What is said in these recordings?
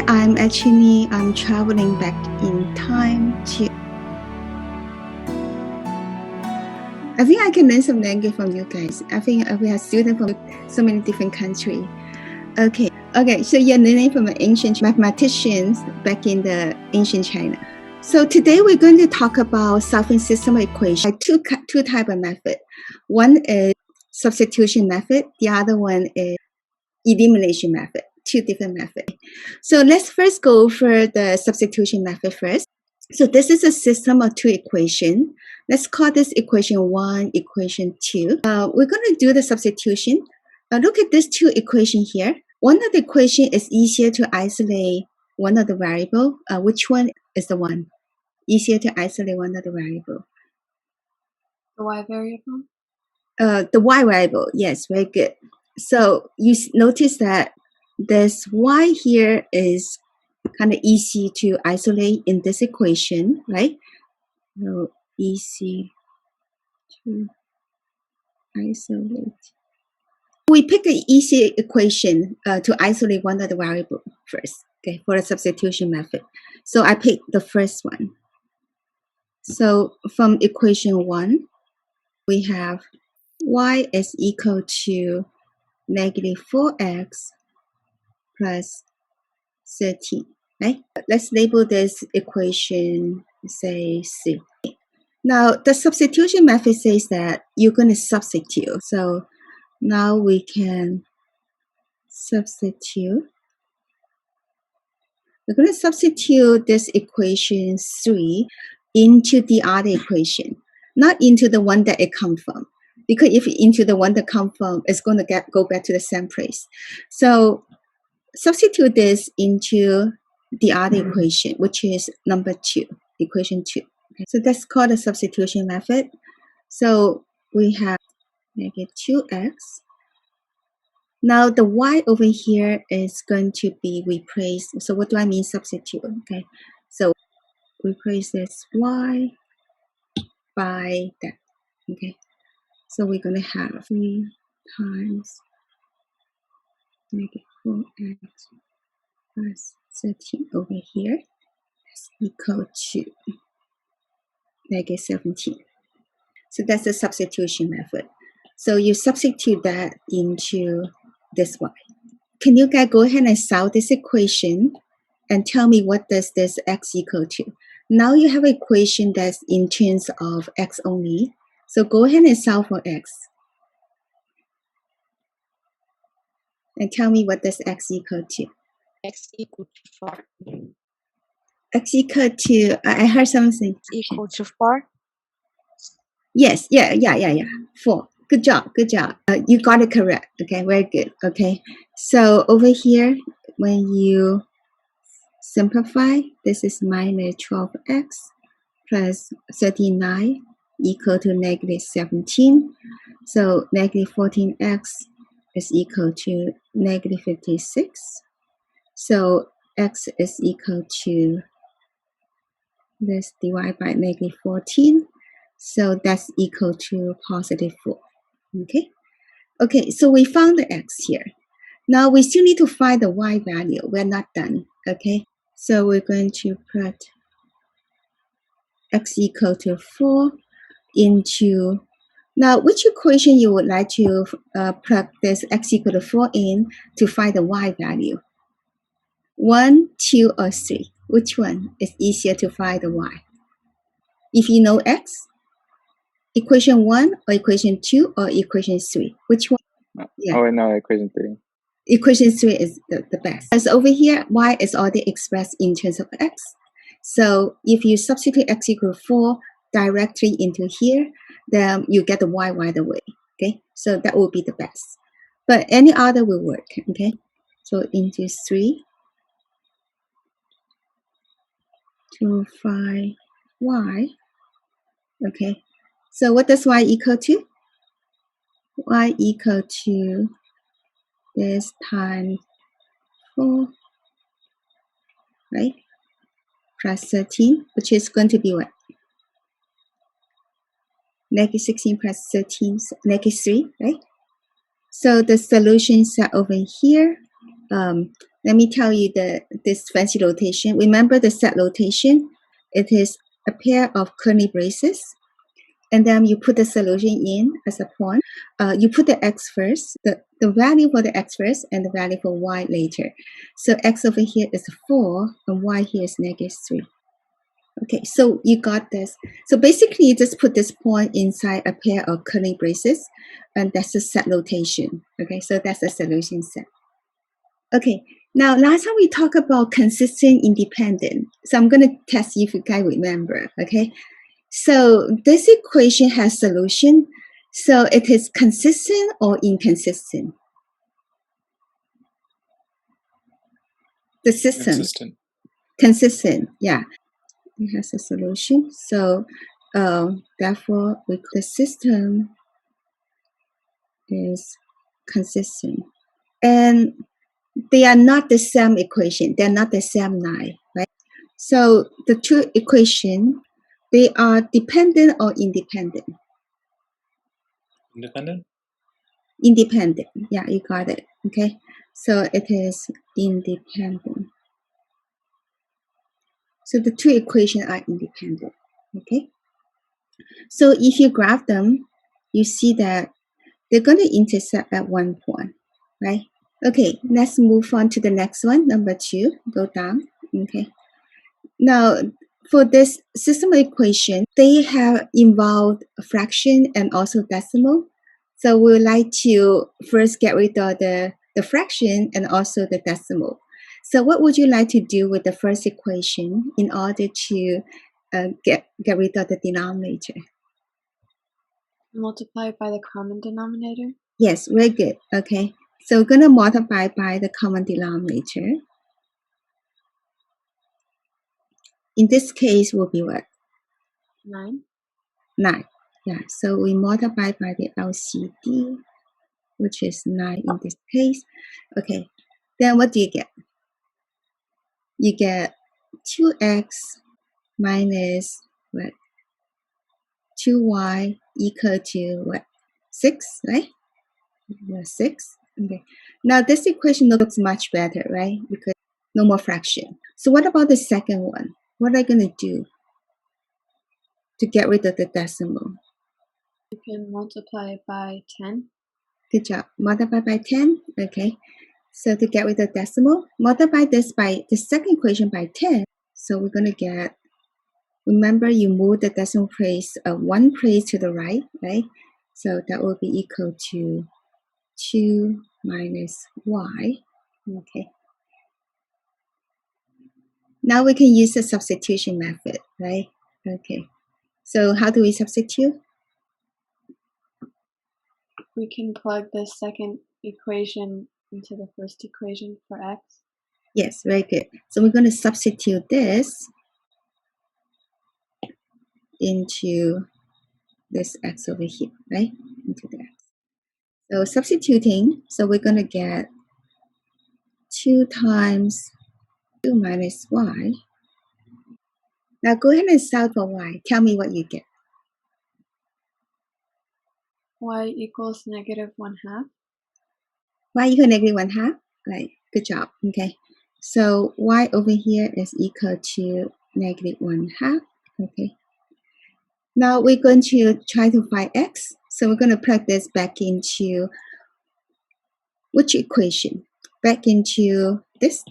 I'm traveling back in time to. I think I can learn some language from you guys. I think we have students from so many different countries. Okay. So you're learning from an ancient mathematicians back in the ancient China. So today we're going to talk about solving system equation. Two type of method. One is substitution method. The other one is elimination method. Two different methods. So let's first go for the substitution method first. So this is a system of two equations. Let's call this equation 1, equation 2. We're going to do the substitution. Look at these two equations here. One of the equation is easier to isolate one of the variable. Which one is the one? Easier to isolate one of the variable. The y variable? The y variable. Yes, very good. So you notice that this y here is kind of easy to isolate in this equation, right? So easy to isolate. We pick an easy equation to isolate one of the variable first, okay, for the substitution method. So I pick the first one. So from equation 1, we have y is equal to negative 4x plus 13, right? Let's label this equation, say C. Now, the substitution method says that you're going to substitute. So now we can substitute. We're going to substitute this equation 3 into the other equation, not into the one that it comes from. Because if into the one that comes from, it's going to go back to the same place. So substitute this into the other equation, which is number 2, equation 2. Okay. So that's called a substitution method. So we have negative 2x. Now the y over here is going to be replaced. So what do I mean substitute? Okay, so replace this y by that. Okay, so we're going to have 3 times negative 4x plus 13 over here is equal to negative 17. So that's the substitution method. So you substitute that into this y. Can you guys go ahead and solve this equation and tell me what does this x equal to? Now you have an equation that's in terms of x only. So go ahead and solve for x. And tell me what does x equal to. X equal to 4. X equal to, I heard something. Equal to 4? Yes, yeah. 4. Good job. You got it correct. Okay, very good. Okay, so over here, when you simplify, this is minus 12x plus 39 equal to negative 17. So negative 14x is equal to negative 56. So x is equal to, let's divide by negative 14. So that's equal to positive 4. Okay, so we found the x here. Now we still need to find the y value. We're not done. Okay, so we're going to put x equal to 4 into, now which equation you would like to plug this x equal to 4 in to find the y value? 1, 2, or 3? Which one is easier to find the y? If you know x, equation 1 or equation 2 or equation 3? Which one? Yeah. Oh, no, equation 3. Equation 3 is the best. As over here, y is already expressed in terms of x. So if you substitute x equal to 4 directly into here, then you get the y right away. Okay, so that will be the best. But any other will work. Okay, so into 3 to find y. Okay, so what does y equal to? Y equal to this times 4, right? Plus 13, which is going to be what? Negative 16 plus 13, negative 3, right? So the solutions are over here. let me tell you this fancy notation. Remember the set notation? It is a pair of curly braces, and then you put the solution in as a point. You put the x first, the value for the x first, and the value for y later. So x over here is 4, and y here is -3. Okay, so you got this. So basically, you just put this point inside a pair of curly braces, and that's a set notation. Okay, so that's a solution set. Okay, now last time we talked about consistent independent. So I'm going to test if you guys remember. Okay, so this equation has solution. So it is consistent or inconsistent? The system. Consistent, yeah. It has a solution. So therefore, the system is consistent. And they are not the same equation. They're not the same line, right? So the two equations, they are dependent or independent? Independent? Independent. Yeah, you got it. Okay. So it is independent. So the two equations are independent. Okay. So if you graph them, you see that they're going to intersect at one point, right? Okay, let's move on to the next one, number 2. Go down. Okay. Now, for this system equation, they have involved a fraction and also decimal. So we would like to first get rid of the fraction and also the decimal. So what would you like to do with the first equation in order to get rid of the denominator? Multiply by the common denominator. Yes, very good. Okay, so we're going to multiply by the common denominator. In this case, will be what? 9. 9. Yeah, so we multiply by the LCD, which is 9 in this case. Okay, then what do you get? You get 2x minus what? 2y equal to what? 6, right? 6. Okay. Now this equation looks much better, right? Because no more fraction. So what about the second one? What are you going to do to get rid of the decimal? You can multiply by 10. Good job. Multiply by 10. Okay. So to get rid of decimal, multiply this by the second equation by 10. So we're going to get, remember you move the decimal place one place to the right, right? So that will be equal to 2 minus y. Okay. Now we can use the substitution method, right? Okay. So how do we substitute? We can plug the second equation into the first equation for x. Yes, very good. So we're going to substitute this into this x over here, right? Into the x. So substituting, so we're going to get 2 times 2 minus y. Now go ahead and solve for y. Tell me what you get. Y equals -1/2. Y equal -1/2? Right, good job. Okay. So y over here is equal to -1/2. Okay. Now we're going to try to find x. So we're going to plug this back into which equation? Back into this,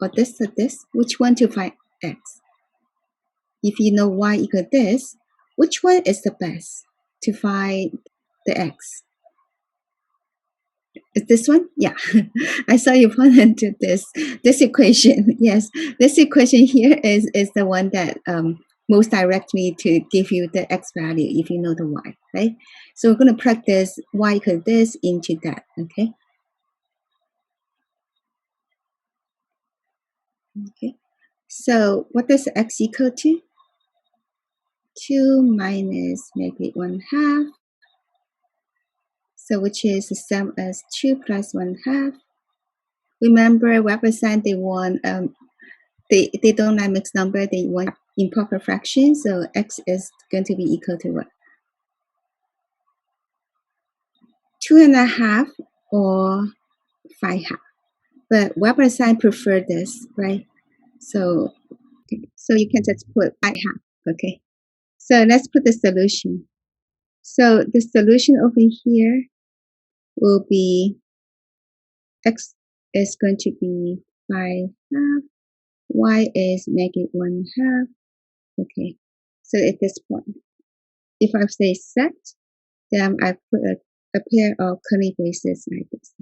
or this? Which one to find x? If you know y equal this, which one is the best to find the x? Is this one? Yeah. I saw you pointed to this equation. Yes, this equation here is the one that most directly to give you the x value if you know the y, right? So we're going to plug this y equal this into that, okay? Okay. So what does x equal to? 2 minus -1/2. So which is the same as 2 plus 1/2. Remember, represent they want they don't like mixed number, they want improper fraction. So x is going to be equal to what? 2 1/2 or 5/2. but Web Design prefer this, right? So you can just put I have, okay? So let's put the solution. So the solution over here will be x is going to be 5 half, y is negative 1 half, okay? So at this point, if I say set, then I put a pair of curly braces like this,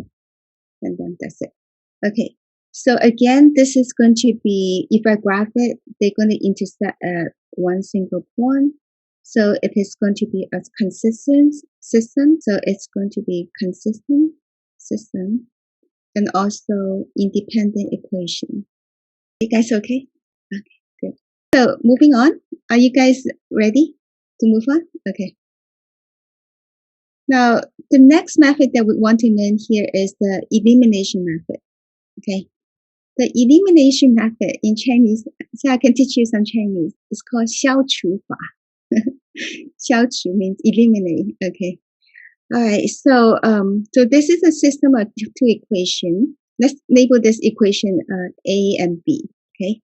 and then that's it. Okay, so again, this is going to be, if I graph it, they're going to intersect at one single point. So it is going to be a consistent system. So it's going to be consistent system and also independent equation. You guys okay? Okay, good. So moving on, are you guys ready to move on? Okay. Now, the next method that we want to learn here is the elimination method. Okay. The elimination method in Chinese, so I can teach you some Chinese. It's called 消除法. 消除 means eliminate. Okay. All right. So this is a system of two equations. Let's label this equation A and B. Okay.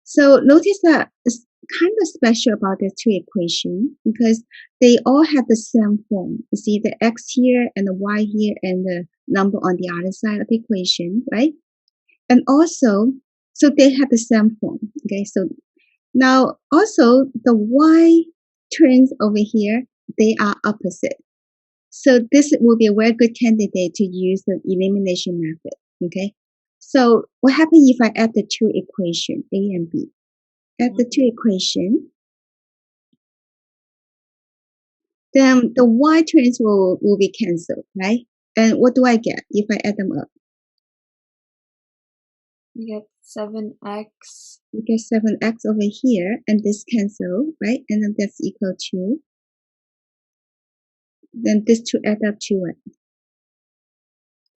So notice that it's kind of special about the two equations because they all have the same form. You see the x here and the y here and the number on the other side of the equation, right? And also, so they have the same form. Okay, so now also the y terms over here, they are opposite. So this will be a very good candidate to use the elimination method. Okay, so what happens if I add the two equations, A and B? Add the two equations, then the y terms will be cancelled, right? And what do I get if I add them up? You get 7x. You get 7x over here, and this cancel, right? And then that's equal to, then this two add up to what?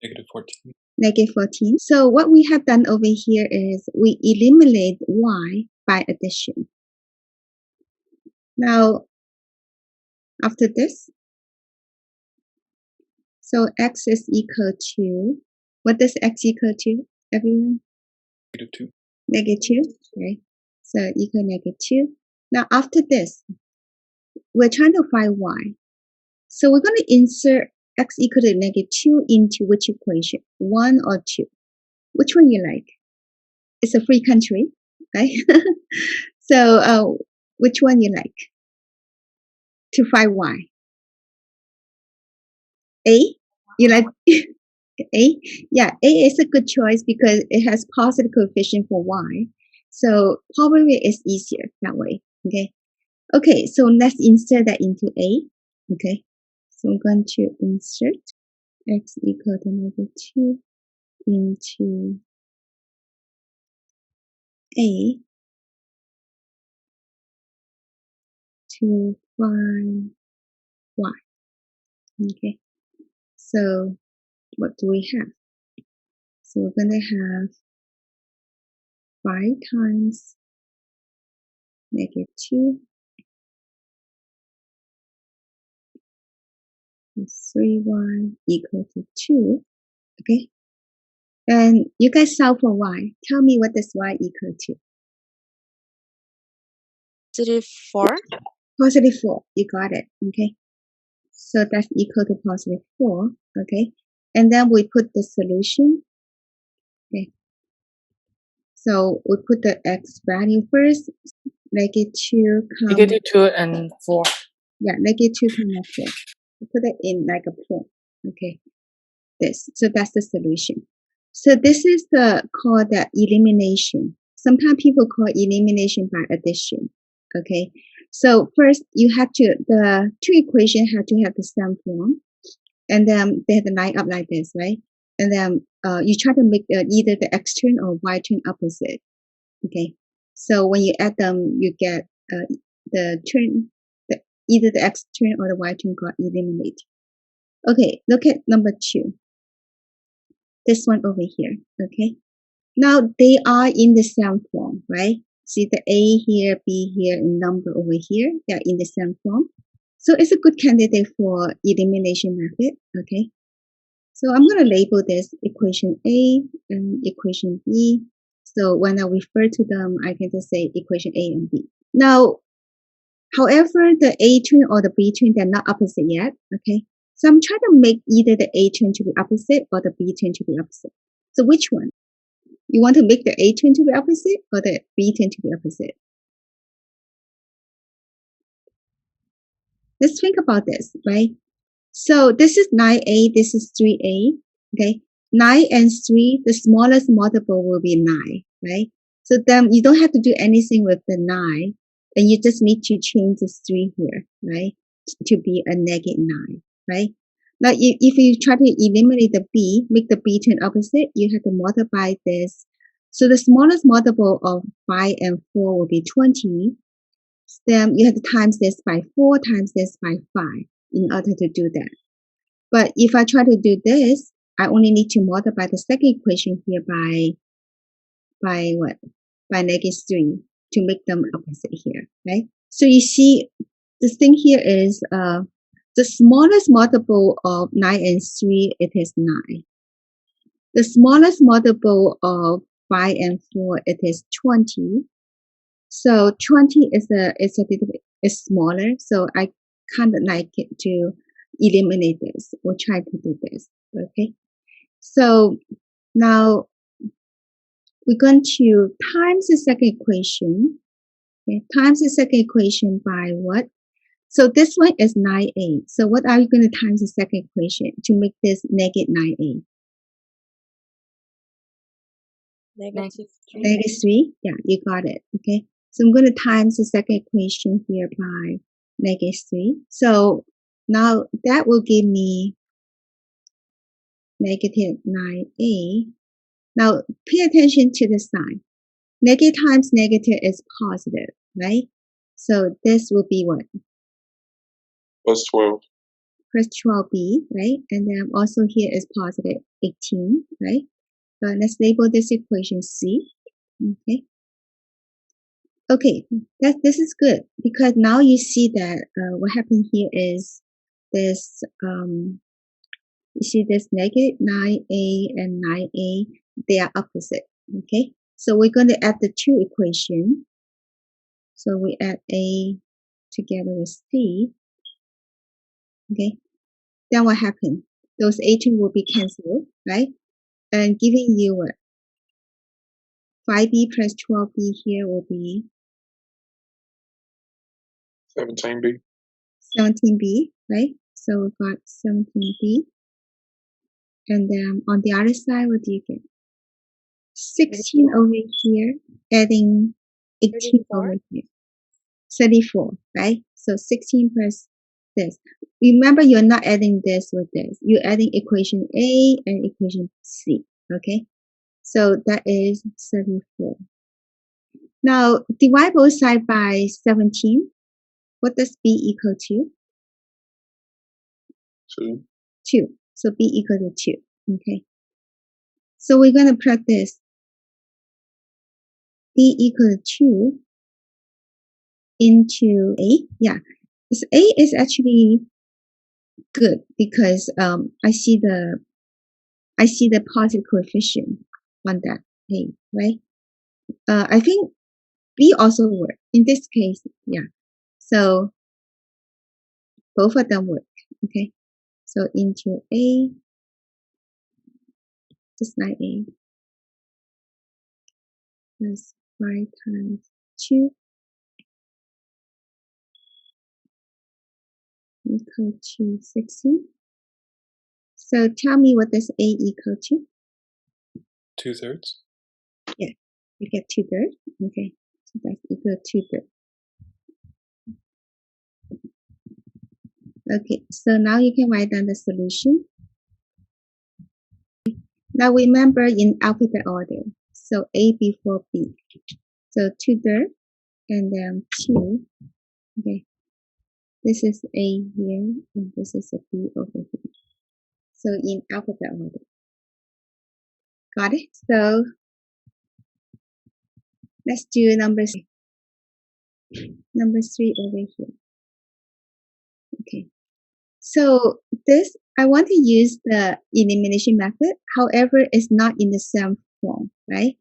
Negative 14. Negative 14. So what we have done over here is we eliminate y by addition. Now, after this, so x is equal to, what does x equal to, everyone? Negative 2. Negative 2, right? So equal negative 2. Now after this, we're trying to find y. So we're going to insert x equal to negative 2 into which equation? 1 or 2? Which one you like? It's a free country, right? So which one you like to find y? A? You like A? Yeah, A is a good choice because it has positive coefficient for y. So probably it's easier that way. Okay. Okay, so let's insert that into A. Okay. So I'm going to insert x equal to negative 2 into A to find y. Okay. So what do we have? So we're going to have 5 times negative 2 plus 3y equal to 2. Okay. And you guys solve for y. Tell me what does y equal to? Positive 4. Positive 4. You got it. Okay. So that's equal to positive 4. Okay. And then we put the solution. Okay. So we put the x value first. Negative 2 come. Negative 2 and 4. Yeah, negative 2 come up here. We put it in like a point. Okay. This. So that's the solution. So this is called the elimination. Sometimes people call elimination by addition. Okay. So first you have to, the two equations have to have the same form. And then they have to line up like this, right? And then you try to make either the x term or y term opposite. Okay. So when you add them, you get the term, either the x term or the y term got eliminated. Okay. Look at number 2. This one over here. Okay. Now they are in the same form, right? See the A here, B here, and number over here. They're in the same form. So it's a good candidate for elimination method. Okay. So I'm going to label this equation A and equation B. So when I refer to them, I can just say equation A and B. Now, however, the A twin or the B twin, they're not opposite yet, okay? So I'm trying to make either the A twin to be opposite or the B twin to be opposite. So which one? You want to make the A twin to be opposite or the B twin to be opposite? Let's think about this, right? So this is 9A, this is 3A, okay? 9 and 3, the smallest multiple will be 9, right? So then you don't have to do anything with the 9, and you just need to change the 3 here, right? To be a negative 9, right? Now, if you try to eliminate the B, make the B turn opposite, you have to multiply this. So the smallest multiple of 5 and 4 will be 20. Then you have to times this by 4, times this by 5 in order to do that. But if I try to do this, I only need to multiply the second equation here by what? By -3 to make them opposite here, right? So you see, the thing here is the smallest multiple of 9 and 3, it is 9. The smallest multiple of 5 and 4, it is 20. So 20 is a little bit is smaller, so I kind of like it to eliminate this or try to do this, okay? So now we're going to times the second equation, okay? Times the second equation by what? So this one is 9A. So what are you going to times the second equation to make this negative 9A? -3? Yeah, you got it, okay? So I'm going to times the second equation here by -3. So now that will give me negative 9A. Now pay attention to the sign. Negative times negative is positive, right? So this will be what? Plus 12. Plus 12B, right? And then also here is positive 18, right? So let's label this equation C, okay? Okay, this is good because now you see that what happened here is this, you see this negative 9A and 9A, they are opposite, okay? So we're going to add the two equations. So we add A together with C, okay? Then what happened? Those A2 will be cancelled, right? And giving you what? 5B plus 12B here will be 17B. 17B, right? So we've got 17B. And then on the other side, what do you get? 16 over here, adding 18 over here. 34, right? So 16 plus this. Remember, you're not adding this with this. You're adding equation A and equation C, okay? So that is 34. Now, divide both sides by 17. What does B equal to? 2. 2. So B equal to 2. Okay. So we're going to practice B equal to 2 into A. Yeah. This A is actually good because I see the positive coefficient on that A, right? I think B also work. In this case, yeah. So both of them work. Okay. So into A, just like A, plus 5 times 2 equal to 16. So tell me what does A equal to? 2/3. Yeah, you get 2/3. Okay, so that's equal to 2/3. Okay, so now you can write down the solution. Now remember in alphabet order. So A before B. So 2/3 and then 2. Okay. This is A here and this is a B over here. So in alphabet order. Got it? So let's do number 3 over here. Okay. So this I want to use the elimination method. However, it's not in the same form, right?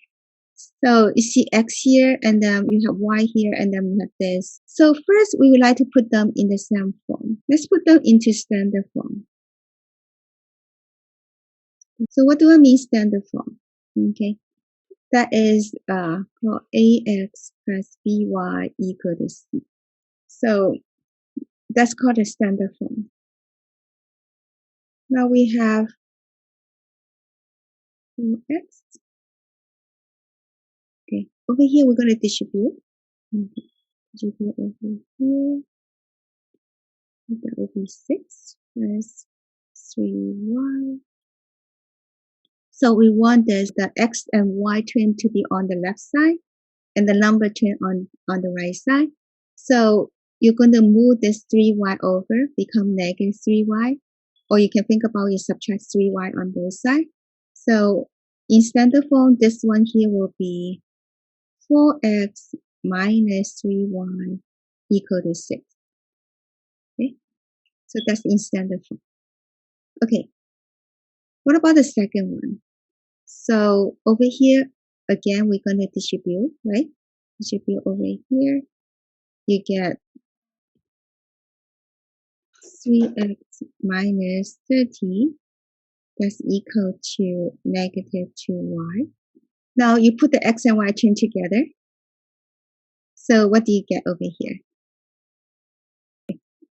So you see x here, and then you have y here, and then we have this. So first, we would like to put them in the same form. Let's put them into standard form. So what do I mean standard form? Okay, that is called ax plus by equal to c. So that's called a standard form. Now we have x. Okay, over here we're going to distribute. Okay. Distribute over here. That will be 6 plus 3y. So we want the x and y term to be on the left side and the number term on the right side. So you're going to move this 3y over, become negative 3y. Or you can think about it, subtract 3y on both sides. So in standard form, this one here will be 4x minus 3y equal to 6. Okay, so that's in standard form. Okay, what about the second one? So over here, again, we're going to distribute, right? Distribute over here. You get 3x minus 30. That's equal to negative 2y. Now you put the x and y term together. So what do you get over here?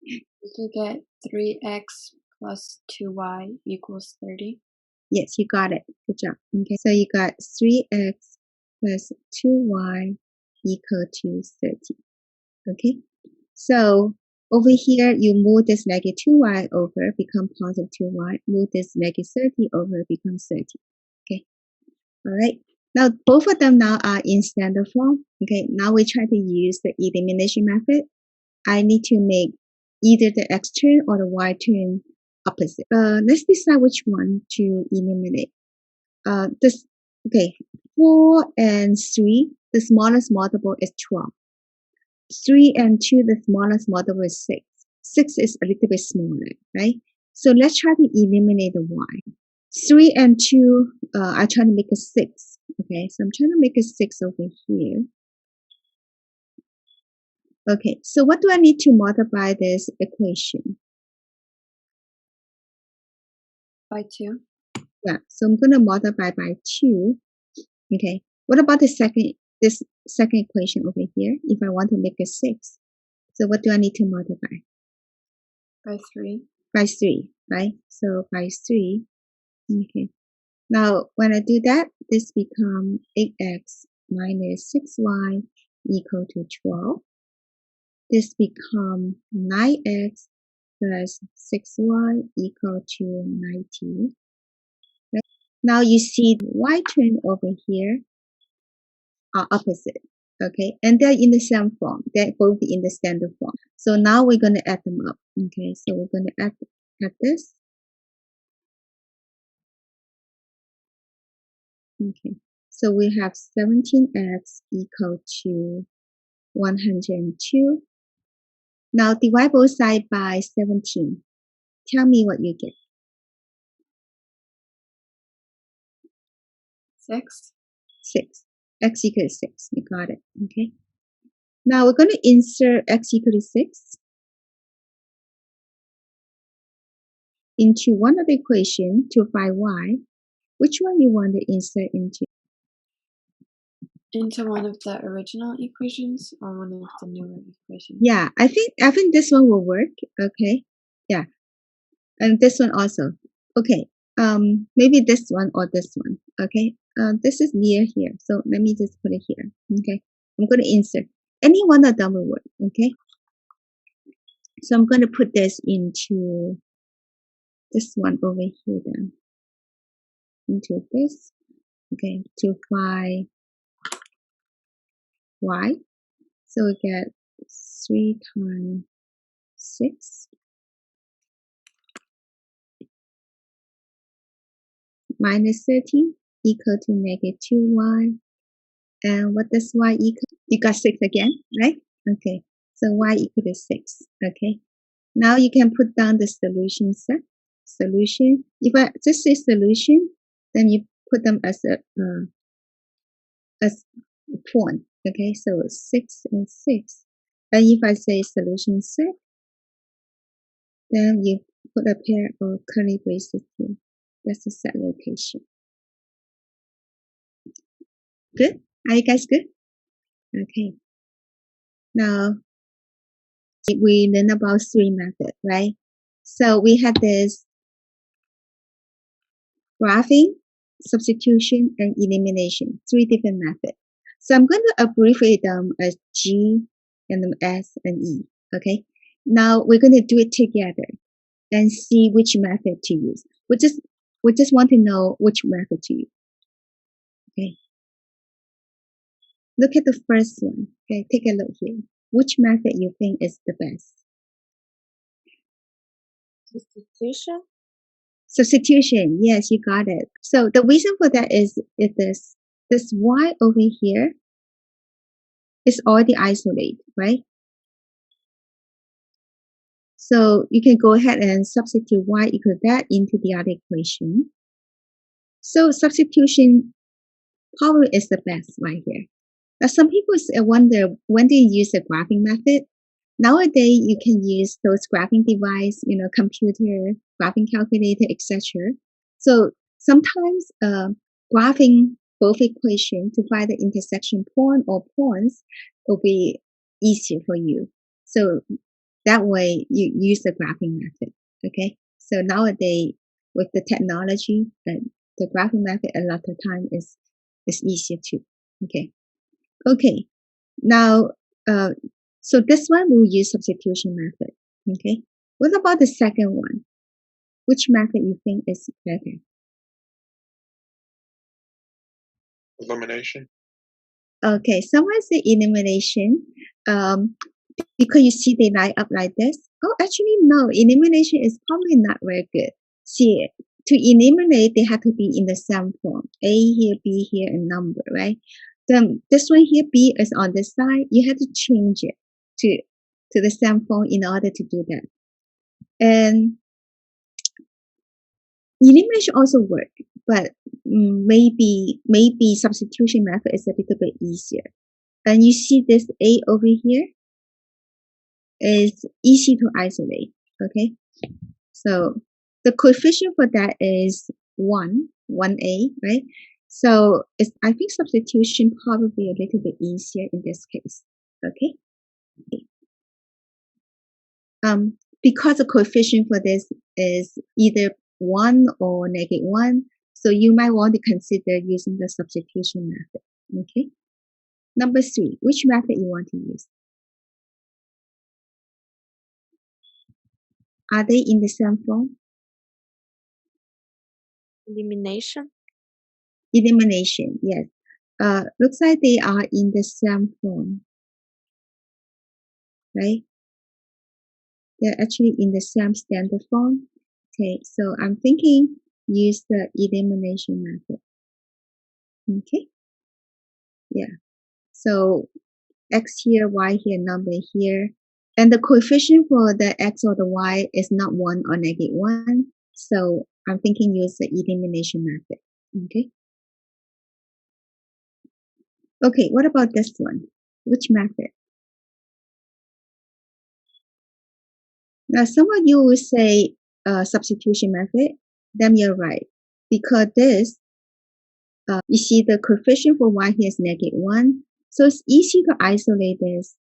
You get 3x plus 2y equals 30. Yes, you got it. Good job. Okay, so you got 3x plus 2y equal to 30. Okay, so over here, you move this negative 2y over, become positive 2y. Move this negative 30 over, become 30. Okay, all right. Now, both of them now are in standard form. Okay, now we try to use the elimination method. I need to make either the x term or the y term opposite. Let's decide which one to eliminate. Okay, 4 and 3, the smallest multiple is 12. 3 and 2, the smallest multiple is 6. 6 is a little bit smaller, right? So let's try to eliminate the y. 3 and 2, I try to make a 6. Okay, so I'm trying to make a 6 over here. Okay, so what do I need to multiply this equation? By 2. Yeah, so I'm going to multiply by 2. Okay, what about this second equation over here? If I want to make a 6, so what do I need to multiply? By 3. By 3, right? So by 3. Okay. Now, when I do that, this becomes 8x minus 6y equal to 12. This becomes 9x plus 6y equal to 19. Right? Now you see the y term over here are opposite. Okay, and they're in the same form. They're both in the standard form. So now we're going to add them up. Okay, so we're going to add this. Okay, so we have 17x equal to 102. Now divide both sides by 17. Tell me what you get. 6. 6. X equals 6. You got it. Okay. Now we're going to insert x equal to 6 into one of the equation to find y. Which one you want to insert into? Into one of the original equations or one of the newer equations? Yeah, I think this one will work. Okay. Yeah. And this one also. Okay. Maybe this one or this one. Okay. This is near here. So let me just put it here. Okay. I'm going to insert. Any one of them will work. Okay. So I'm going to put this into this one over here then. Into this. Okay. To find y. So we get 3 times 6 minus 13 equal to negative 2y. And what does y equal? You got 6 again, right? Okay. So y equal to 6. Okay. Now you can put down the solution set. solution. If I just say solution, then you put them as a point. Okay, so 6 and 6. And if I say solution set, then you put a pair of curly braces here. That's the set location. Good? Are you guys good? Okay. Now, we learn about 3 methods, right? So we have this graphing, substitution, and elimination, 3 different methods. So I'm going to abbreviate them as G and S and E, okay? Now we're going to do it together and see which method to use. We just want to know which method to use, okay? Look at the first one, okay? Take a look here. Which method you think is the best? Substitution. Substitution, yes, you got it. So the reason for that is this y over here is already isolated, right? So you can go ahead and substitute y equal that into the other equation. So substitution probably is the best right here. Now some people wonder, when do you use the graphing method? Nowadays, you can use those graphing device, computer, graphing calculator, etc. So sometimes graphing both equations to find the intersection point or points will be easier for you. So that way you use the graphing method, okay? So nowadays, with the technology, the graphing method a lot of time is easier too, okay? Okay, now, so this one we'll use substitution method, okay? What about the second one? Which method you think is better? Elimination. Okay, someone say elimination, because you see they line up like this. Oh, actually no, elimination is probably not very good. See, to eliminate, they have to be in the same form. A here, B here, and number, right? Then this one here, B is on this side. You have to change it to the same form in order to do that. And elimination also work, but maybe substitution method is a little bit easier. And you see this A over here is easy to isolate, okay? So the coefficient for that is 1A, right? So I think substitution probably a little bit easier in this case, okay? Because the coefficient for this is either 1 or -1, so you might want to consider using the substitution method, okay? Number 3, which method you want to use? Are they in the same form? Elimination. Elimination, yes. Looks like they are in the same form, right? They're actually in the same standard form. Okay, so I'm thinking use the elimination method. Okay, yeah. So x here, y here, number here. And the coefficient for the x or the y is not 1 or -1. So I'm thinking use the elimination method. Okay. Okay, what about this one? Which method? Now, some of you will say substitution method. Then you're right. Because this, you see the coefficient for y here is -1. So it's easy to isolate this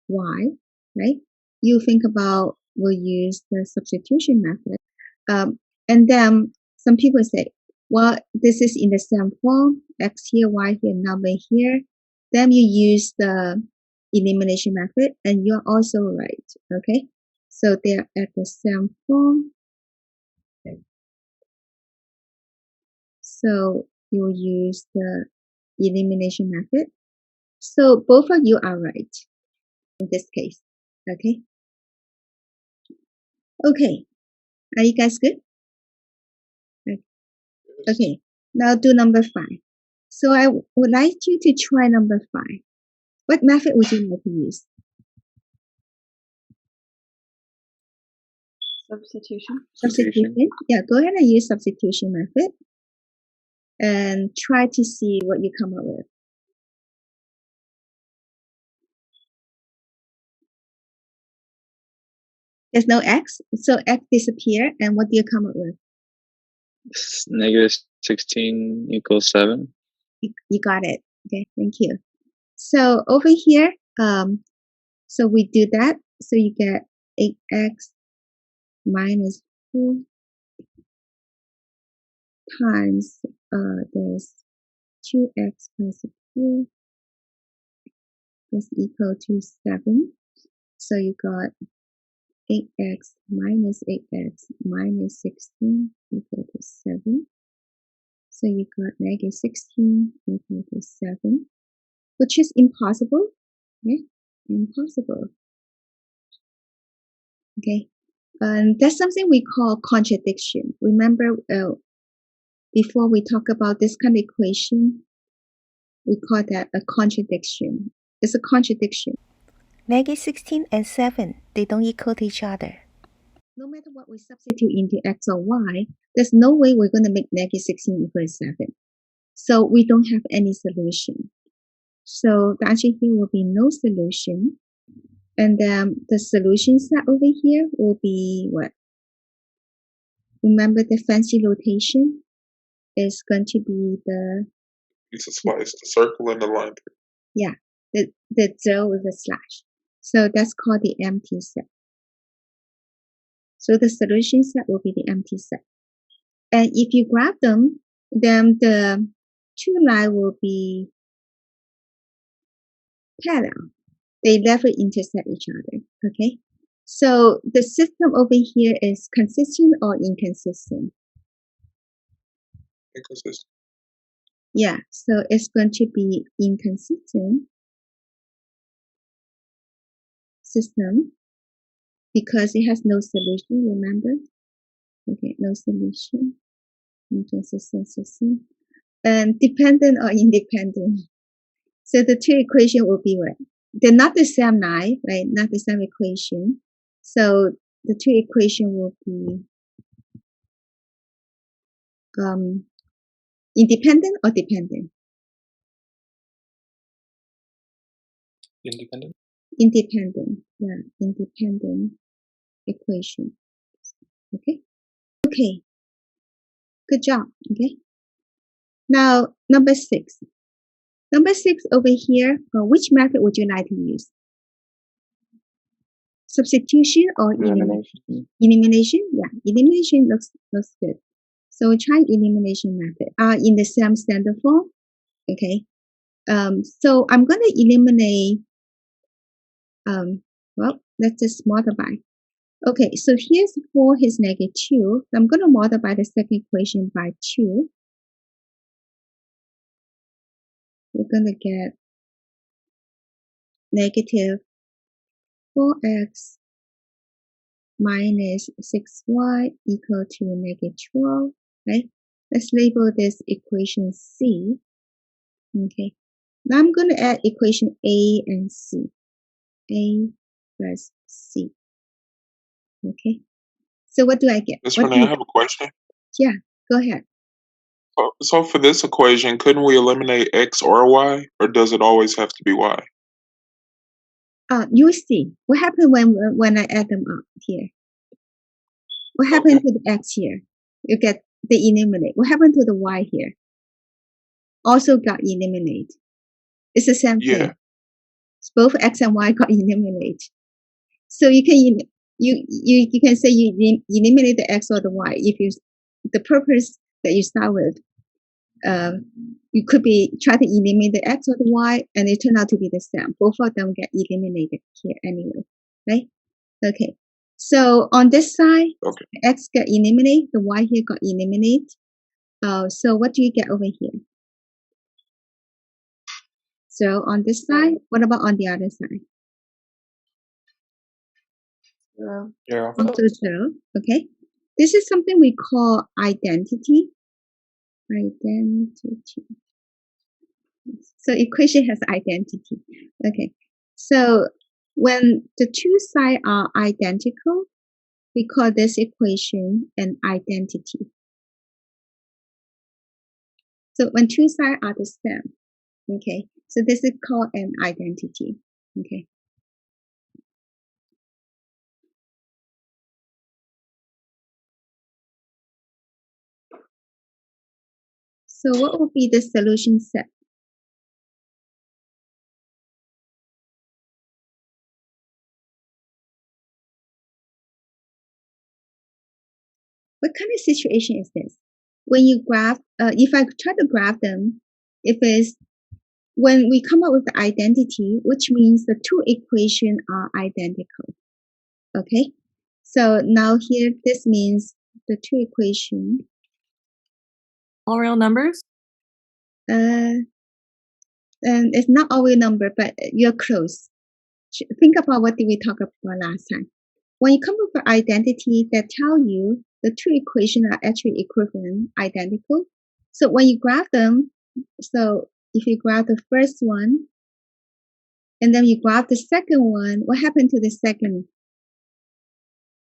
y, right? You think about, we'll use the substitution method. And then some people say, well, this is in the same form, x here, y here, number here. Then you use the elimination method, and you're also right, okay? So they're at the same form. So you'll use the elimination method. So both of you are right in this case, okay? Okay, are you guys good? Okay, now do number 5. So I would like you to try number 5. What method would you like to use? Substitution. Yeah, go ahead and use substitution method and try to see what you come up with. There's no x, so x disappear, and what do you come up with? Negative 16 equals 7. You got it. Okay, thank you. So over here, so we do that. So you get 8x minus 4 times, there's 2x plus 4 is equal to 7. So you got 8x minus 16 equal to 7. So you got negative 16 equal to 7, which is impossible. Okay? Impossible. Okay. And that's something we call contradiction. Remember, before we talk about this kind of equation, we call that a contradiction. It's a contradiction. Negative 16 and 7, they don't equal to each other. No matter what we substitute into x or y, there's no way we're going to make negative 16 equal to 7. So we don't have any solution. So the answer here will be no solution. And then the solution set over here will be what? Remember the fancy notation is going to be the... It's a slice, the circle and the line. Yeah, the 0 with a slash. So that's called the empty set. So the solution set will be the empty set. And if you graph them, then the two lines will be parallel. They never intersect each other. Okay. So the system over here is consistent or inconsistent? Inconsistent. Yeah. So it's going to be inconsistent system because it has no solution. Remember? Okay. No solution. Inconsistent system. And dependent or independent. So the two equations will be what? They're not the same line, right? Not the same equation. So the two equations will be independent or dependent? Independent. Independent. Yeah, independent equation. Okay. Okay. Good job. Okay. Now number 6. Number 6 over here, which method would you like to use? Substitution or elimination? Elimination? Yeah, elimination looks good. So try elimination method. In the same standard form. Okay. So I'm going to eliminate, well, let's just multiply. Okay, so here's 4 is negative 2. I'm going to multiply the second equation by 2. We're going to get negative 4x minus 6y equal to negative 12, right? Let's label this equation C. Okay. Now I'm going to add equation A and C. A plus C. Okay. So what do I get? Miss Renee, I have a question. Yeah, go ahead. So for this equation, couldn't we eliminate x or y, or does it always have to be y? You see what happened when I add them up here. What happened to the x here? You get the eliminate. What happened to the y here? Also got eliminated. It's the same thing. Both x and y got eliminated. So you can you can say you eliminate the x or the y if you the purpose that you start with. You could be try to eliminate the x or the y, and it turned out to be the same. Both of them get eliminated here anyway, right? Okay. So on this side, x got eliminated, the y here got eliminated. So what do you get over here? So on this side, what about on the other side? 0. Yeah. Also 0. Okay. This is something we call identity. Identity. So equation has identity. Okay. So when the two sides are identical, we call this equation an identity. So when two sides are the same, okay, so this is called an identity, okay. So what will be the solution set? What kind of situation is this? When you graph, if I try to graph them, if it's when we come up with the identity, which means the two equations are identical. Okay, so now here this means the two equations. All real numbers? And it's not all real number, but you're close. Think about what did we talk about last time. When you come up with identity that tell you the two equations are actually equivalent, identical. So when you graph them, so if you graph the first one, and then you graph the second one, what happened to the second?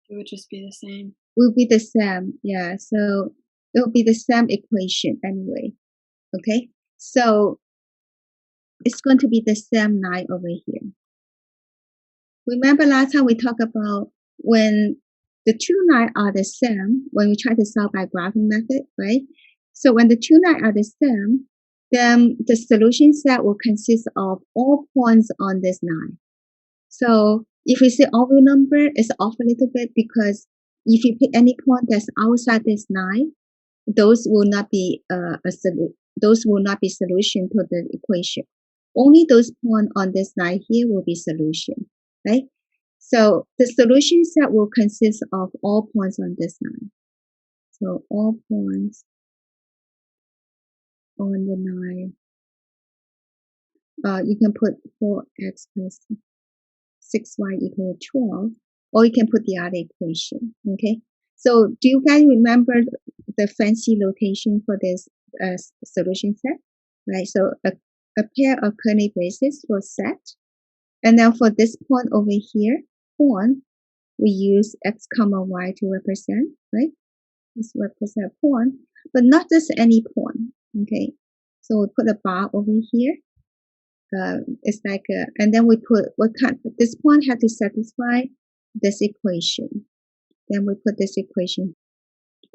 It would just be the same. Will be the same, yeah. So it will be the same equation anyway. Okay, so it's going to be the same line over here. Remember last time we talked about when the two lines are the same, when we try to solve by graphing method, right? So when the two lines are the same, then the solution set will consist of all points on this line. So if we say all real number, it's off a little bit because if you pick any point that's outside this line, those will not be solution to the equation. Only those points on this line here will be solution, right? So the solution set will consist of all points on this line. So all points on the line. You can put 4x plus 6y equal 12, or you can put the other equation. Okay. So do you guys remember the fancy notation for this solution set? Right. So a pair of curly braces for set, and then for this point over here, point, we use x comma y to represent, right? This represent point, but not just any point. Okay. So we put a bar over here. It's like and then we put this point had to satisfy this equation. Then we put this equation.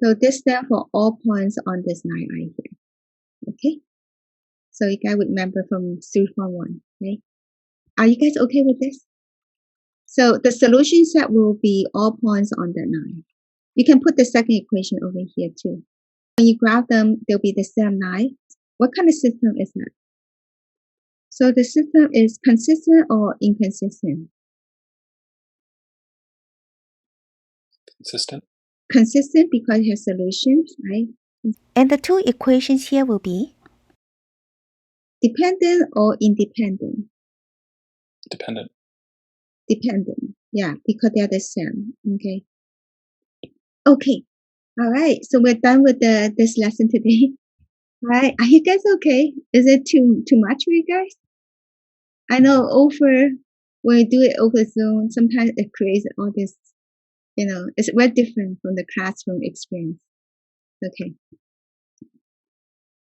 So this stands for all points on this line right here. Okay. So you guys remember from 3.1, right? Are you guys okay with this? So the solution set will be all points on that line. You can put the second equation over here too. When you graph them, they'll be the same line. What kind of system is that? So the system is consistent or inconsistent? Consistent. Consistent because it has solutions, right? And the two equations here will be? Dependent or independent? Dependent. Dependent, yeah, because they're the same. Okay. Okay. All right. So we're done with this lesson today. All right. Are you guys okay? Is it too much for you guys? I know when we do it over Zoom, sometimes it creates all this, it's very different from the classroom experience. Okay.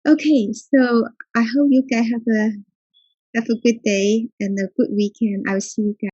Okay, so I hope you guys have a good day and a good weekend. I will see you guys.